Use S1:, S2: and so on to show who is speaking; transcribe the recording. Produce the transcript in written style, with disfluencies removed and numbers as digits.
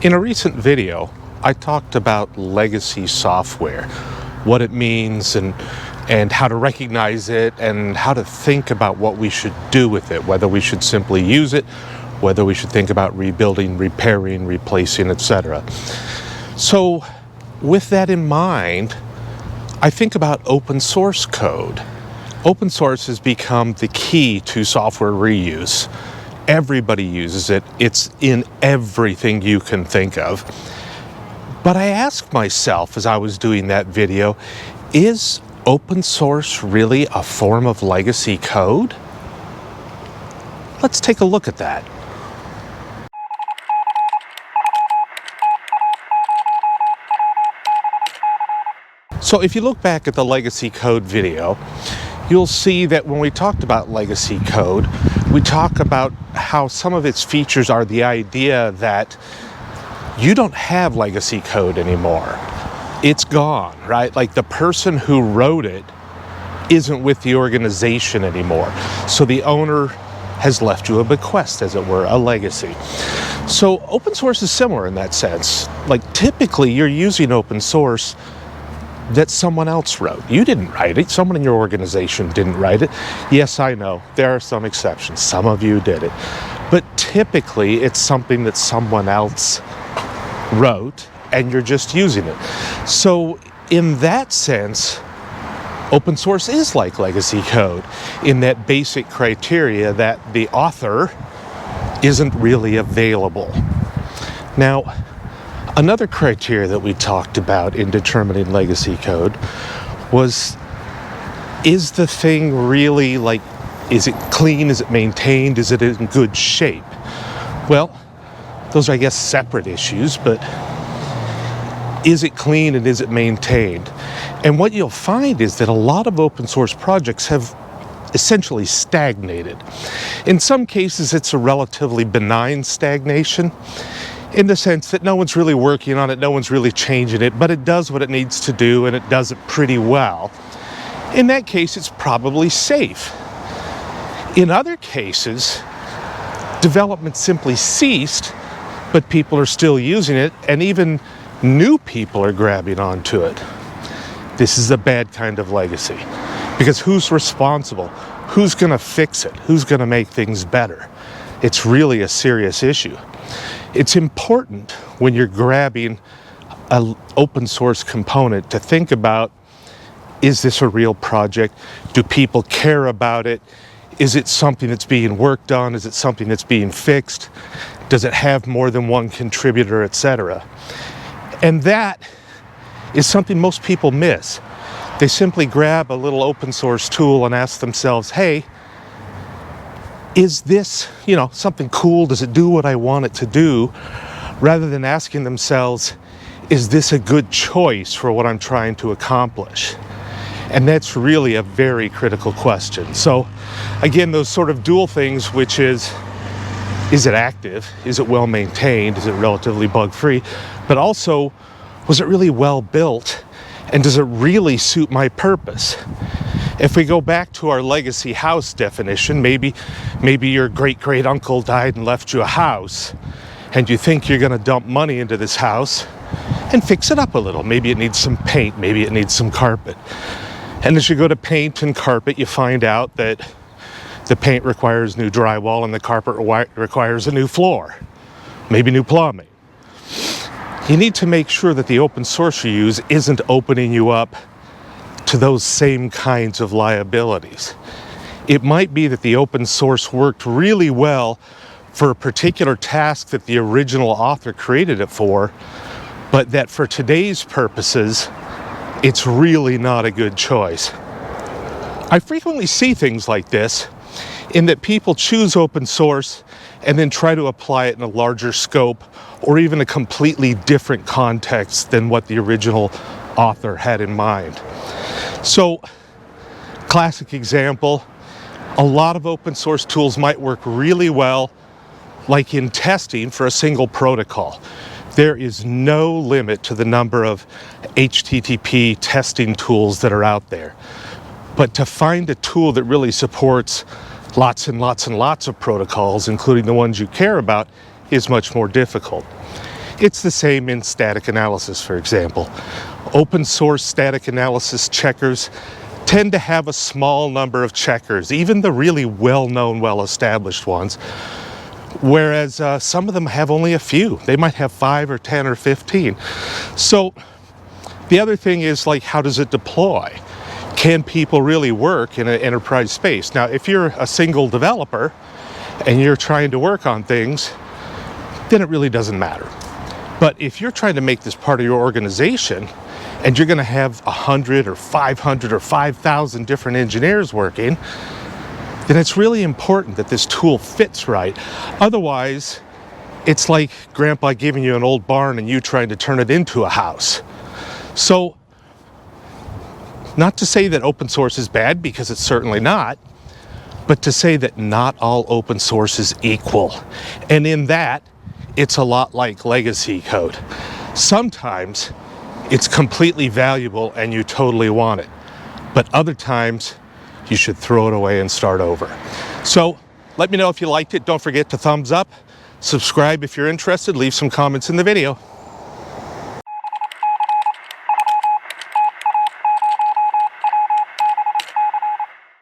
S1: In a recent video, I talked about legacy software, what it means and how to recognize it and how to think about what we should do with it, whether we should simply use it, whether we should think about rebuilding, repairing, replacing, etc. So with that in mind, I think about open source code. Open source has become the key to software reuse. Everybody uses it. It's in everything you can think of. But I asked myself as I was doing that video, is open source really a form of legacy code? Let's take a look at that. So if you look back at the legacy code video, you'll see that when we talked about legacy code, we talk about how some of its features are the idea that you don't have legacy code anymore. It's gone, right? Like the person who wrote it isn't with the organization anymore. So the owner has left you a bequest, as it were, a legacy. So open source is similar in that sense. Like typically you're using open source that someone else wrote. You didn't write it. Someone in your organization didn't write it. Yes, I know. There are some exceptions. Some of you did it. But typically, it's something that someone else wrote, and you're just using it. So in that sense, open source is like legacy code in that basic criteria that the author isn't really available. Now, another criteria that we talked about in determining legacy code was, is the thing really is it clean? Is it maintained? Is it in good shape? Well, those are, I guess, separate issues, but is it clean and is it maintained? And what you'll find is that a lot of open source projects have essentially stagnated. In some cases, it's a relatively benign stagnation, in the sense that no one's really working on it, no one's really changing it, but it does what it needs to do and it does it pretty well. In that case, it's probably safe. In other cases, development simply ceased, but people are still using it, and even new people are grabbing onto it. This is a bad kind of legacy, because who's responsible? Who's going to fix it? Who's going to make things better? It's really a serious issue. It's important when you're grabbing an open source component to think about, is this a real project? Do people care about it? Is it something that's being worked on? Is it something that's being fixed? Does it have more than one contributor, etc.? And that is something most people miss. They simply grab a little open source tool and ask themselves, hey, is this, something cool? Does it do what I want it to do? Rather than asking themselves, is this a good choice for what I'm trying to accomplish? And that's really a very critical question. So again, those sort of dual things, which is it active? Is it well maintained? Is it relatively bug-free? But also, was it really well built? And does it really suit my purpose? If we go back to our legacy house definition, maybe your great-great-uncle died and left you a house, and you think you're going to dump money into this house and fix it up a little. Maybe it needs some paint, maybe it needs some carpet. And as you go to paint and carpet, you find out that the paint requires new drywall and the carpet requires a new floor, maybe new plumbing. You need to make sure that the open source you use isn't opening you up to those same kinds of liabilities. It might be that the open source worked really well for a particular task that the original author created it for, but that for today's purposes, it's really not a good choice. I frequently see things like this in that people choose open source and then try to apply it in a larger scope or even a completely different context than what the original author had in mind. So, classic example, a lot of open source tools might work really well, like in testing for a single protocol. There is no limit to the number of HTTP testing tools that are out there. But to find a tool that really supports lots and lots and lots of protocols, including the ones you care about, is much more difficult. It's the same in static analysis, for example. Open source static analysis checkers tend to have a small number of checkers, even the really well-known, well-established ones, whereas some of them have only a few. They might have 5 or 10 or 15. So the other thing is, like, how does it deploy? Can people really work in an enterprise space? Now, if you're a single developer and you're trying to work on things, then it really doesn't matter. But if you're trying to make this part of your organization and you're going to have 100 or 500 or 5,000 different engineers working, then it's really important that this tool fits right. Otherwise, it's like Grandpa giving you an old barn and you trying to turn it into a house. So, not to say that open source is bad, because it's certainly not, but to say that not all open source is equal. And in that, it's a lot like legacy code. Sometimes it's completely valuable and you totally want it, but other times you should throw it away and start over. So let me know if you liked it. Don't forget to thumbs up, subscribe if you're interested, leave some comments in the video.